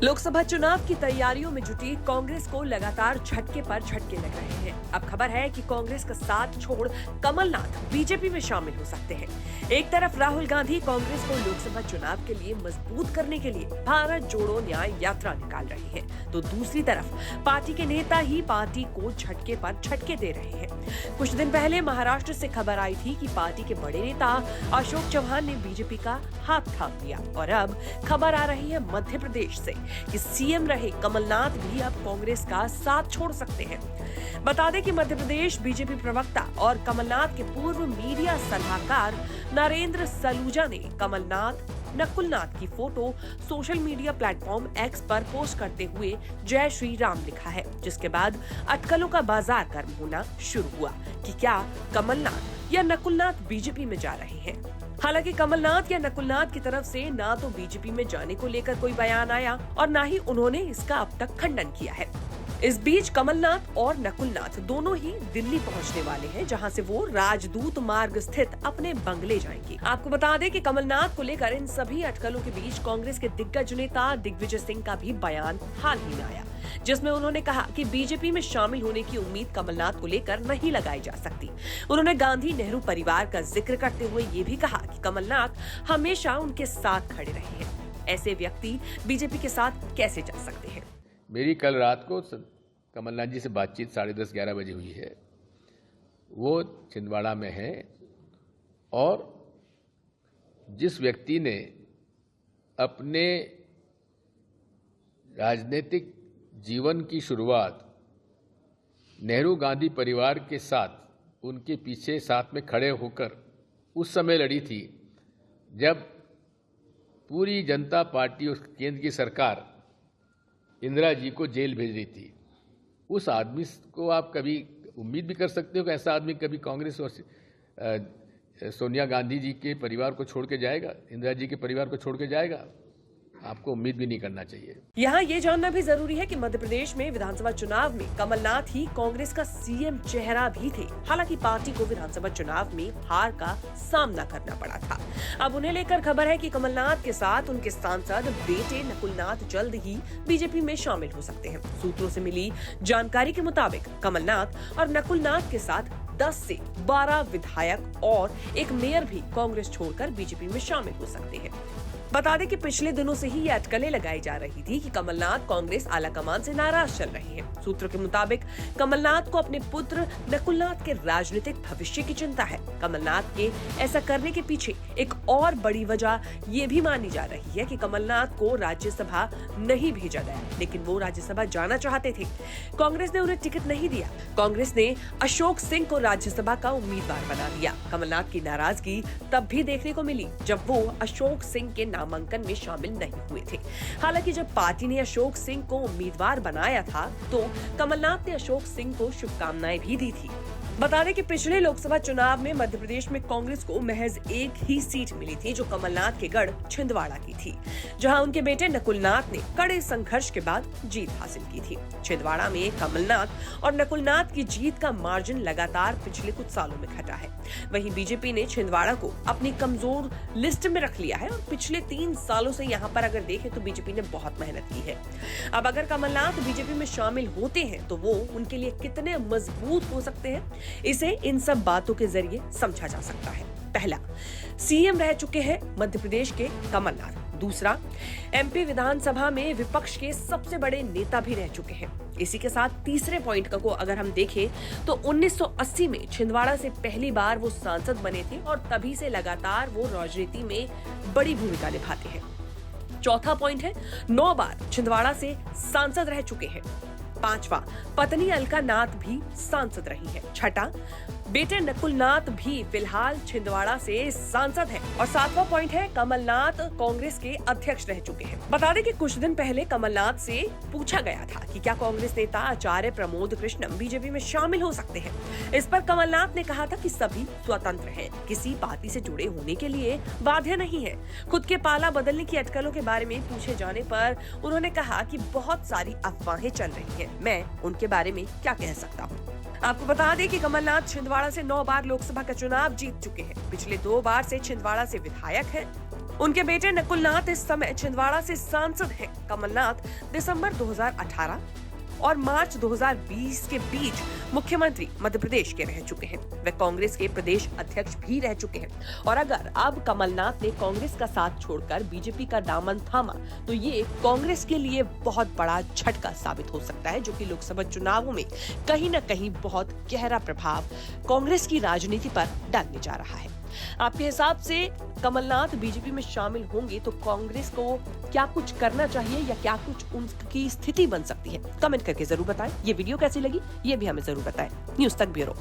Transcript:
लोकसभा चुनाव की तैयारियों में जुटी कांग्रेस को लगातार झटके पर झटके लग रहे हैं। अब खबर है कि कांग्रेस का साथ छोड़ कमलनाथ बीजेपी में शामिल हो सकते हैं। एक तरफ राहुल गांधी कांग्रेस को लोकसभा चुनाव के लिए मजबूत करने के लिए भारत जोड़ो न्याय यात्रा निकाल रहे हैं, तो दूसरी तरफ पार्टी के नेता ही पार्टी को झटके पर झटके दे रहे हैं। कुछ दिन पहले महाराष्ट्र से खबर आई थी कि पार्टी के बड़े नेता अशोक चौहान ने बीजेपी का हाथ थाम लिया, और अब खबर आ रही है मध्य प्रदेश से कि सीएम रहे कमलनाथ भी अब कांग्रेस का साथ छोड़ सकते हैं। बता दें कि मध्य प्रदेश बीजेपी प्रवक्ता और कमलनाथ के पूर्व मीडिया सलाहकार नरेंद्र सलूजा ने कमलनाथ नकुलनाथ की photo social media platform x पर पोस्ट करते हुए जय श्री राम लिखा है, जिसके बाद अटकलों का बाजार गर्म होना शुरू हुआ कि क्या कमलनाथ या नकुलनाथ बीजेपी में जा रहे हैं। हालांकि कमलनाथ या नकुलनाथ की तरफ से ना तो बीजेपी में जाने को लेकर कोई बयान आया और ना ही उन्होंने इसका अब तक खंडन किया है। इस बीच कमलनाथ और नकुलनाथ दोनों ही दिल्ली पहुंचने वाले हैं, जहां से वो राजदूत मार्ग स्थित अपने बंगले जाएंगे। आपको बता दें कि कमलनाथ को लेकर इन सभी अटकलों के बीच कांग्रेस के दिग्गज नेता दिग्विजय सिंह का भी बयान हाल ही में आया, जिसमें उन्होंने कहा कि बीजेपी में शामिल होने की उम्मीद कमलनाथ को लेकर नहीं लगाई जा सकती। उन्होंने गांधी नेहरू परिवार का जिक्र करते हुए ये भी कहा कि कमलनाथ हमेशा उनके साथ खड़े रहे हैं। ऐसे व्यक्ति बीजेपी के साथ कैसे जा सकते हैं। मेरी कल रात को कमलनाथ जी से बातचीत 10:30-11 बजे हुई है। वो छिंदवाड़ा में हैं और जिस व्यक्ति ने अपने राजनीतिक जीवन की शुरुआत नेहरू गांधी परिवार के साथ उनके पीछे साथ में खड़े होकर उस समय लड़ी थी जब पूरी जनता पार्टी और केंद्र की सरकार इंदिरा जी को जेल भेज रही थी। उस आदमी को आप कभी उम्मीद भी कर सकते हो कि ऐसा आदमी कभी कांग्रेस और सोनिया गांधी जी के परिवार को छोड़ के जाएगा, इंदिरा जी के परिवार को छोड़ के जाएगा? आपको उम्मीद भी नहीं करना चाहिए। यहाँ ये जानना भी जरूरी है कि मध्य प्रदेश में विधानसभा चुनाव में कमलनाथ ही कांग्रेस का सीएम चेहरा भी थे। हालांकि पार्टी को विधानसभा चुनाव में हार का सामना करना पड़ा था। अब उन्हें लेकर खबर है कि कमलनाथ के साथ उनके सांसद बेटे नकुलनाथ जल्द ही बीजेपी में शामिल हो सकते हैं। सूत्रों से मिली जानकारी के मुताबिक कमलनाथ और नकुलनाथ के साथ 10 से 12 विधायक और एक मेयर भी कांग्रेस छोड़कर बीजेपी में शामिल हो सकते हैं। बता दें कि पिछले दिनों से ही ये अटकलें लगाई जा रही थी कि कमलनाथ कांग्रेस आलाकमान से नाराज चल रहे हैं। सूत्रों के मुताबिक कमलनाथ को अपने पुत्र नकुलनाथ के राजनीतिक भविष्य की चिंता है। कमलनाथ के ऐसा करने के पीछे एक और बड़ी वजह ये भी मानी जा रही है कि कमलनाथ को राज्यसभा नहीं भेजा गया, लेकिन वो राज्यसभा जाना चाहते थे। कांग्रेस ने उन्हें टिकट नहीं दिया। कांग्रेस ने अशोक सिंह को राज्यसभा का उम्मीदवार बना दिया। कमलनाथ की नाराजगी तब भी देखने को मिली जब वो अशोक सिंह के नामांकन में शामिल नहीं हुए थे। हालांकि जब पार्टी ने अशोक सिंह को उम्मीदवार बनाया था तो कमलनाथ ने अशोक सिंह को शुभकामनाएं भी दी थी। बता दें कि पिछले लोकसभा चुनाव में मध्य प्रदेश में कांग्रेस को महज एक ही सीट मिली थी, जो कमलनाथ के गढ़ छिंदवाड़ा की थी, जहां उनके बेटे नकुलनाथ ने कड़े संघर्ष के बाद जीत हासिल की थी। छिंदवाड़ा में कमलनाथ और नकुलनाथ की जीत का मार्जिन लगातार पिछले कुछ सालों में घटा है। वहीं बीजेपी ने छिंदवाड़ा को अपनी कमजोर लिस्ट में रख लिया है और पिछले 3 सालों से यहाँ पर अगर देखें तो बीजेपी ने बहुत मेहनत की है। अब अगर कमलनाथ बीजेपी में शामिल होते हैं तो वो उनके लिए कितने मजबूत हो सकते हैं, इसे इन सब बातों के जरिए समझा जा सकता है। पहला, सीएम रह चुके हैं मध्य प्रदेश के कमलनाथ। दूसरा, एमपी विधानसभा में विपक्ष के सबसे बड़े नेता भी रह चुके हैं। इसी के साथ तीसरे पॉइंट को अगर हम देखें तो 1980 में छिंदवाड़ा से पहली बार वो सांसद बने थे और तभी से लगातार वो राजनीति में बड़ी भूमिका निभाते हैं। चौथा पॉइंट है 9 बार छिंदवाड़ा से सांसद रह चुके हैं। 5वां, पत्नी अलका नाथ भी सांसद रही है। छठा, बेटे नकुलनाथ भी फिलहाल छिंदवाड़ा से सांसद हैं। और 7वां पॉइंट है कमलनाथ कांग्रेस के अध्यक्ष रह चुके हैं। बता दें कि कुछ दिन पहले कमलनाथ से पूछा गया था कि क्या कांग्रेस नेता आचार्य प्रमोद कृष्णम बीजेपी में शामिल हो सकते हैं। इस पर कमलनाथ ने कहा था कि सभी स्वतंत्र हैं, किसी पार्टी से जुड़े होने के लिए बाध्य नहीं है। खुद के पाला बदलने की अटकलों के बारे में पूछे जाने पर उन्होंने कहा कि बहुत सारी अफवाहें चल रही हैं, मैं उनके बारे में क्या कह सकता हूँ। आपको बता दें कि कमलनाथ छिंदवाड़ा से 9 बार लोकसभा का चुनाव जीत चुके हैं। पिछले 2 बार से छिंदवाड़ा से विधायक हैं। उनके बेटे नकुलनाथ इस समय छिंदवाड़ा से सांसद हैं। कमलनाथ दिसंबर 2018 और मार्च 2020 के बीच मुख्यमंत्री मध्य प्रदेश के रह चुके हैं। वे कांग्रेस के प्रदेश अध्यक्ष भी रह चुके हैं। और अगर अब कमलनाथ ने कांग्रेस का साथ छोड़कर बीजेपी का दामन थामा तो ये कांग्रेस के लिए बहुत बड़ा झटका साबित हो सकता है, जो कि लोकसभा चुनावों में कहीं न कहीं बहुत गहरा प्रभाव कांग्रेस की राजनीति पर डालने जा रहा है। आपके हिसाब से कमलनाथ बीजेपी में शामिल होंगे तो कांग्रेस को क्या कुछ करना चाहिए या क्या कुछ उनकी स्थिति बन सकती है? कमेंट करके जरूर बताएं। ये वीडियो कैसी लगी ये भी हमें जरूर बताएं। न्यूज़ तक ब्यूरो।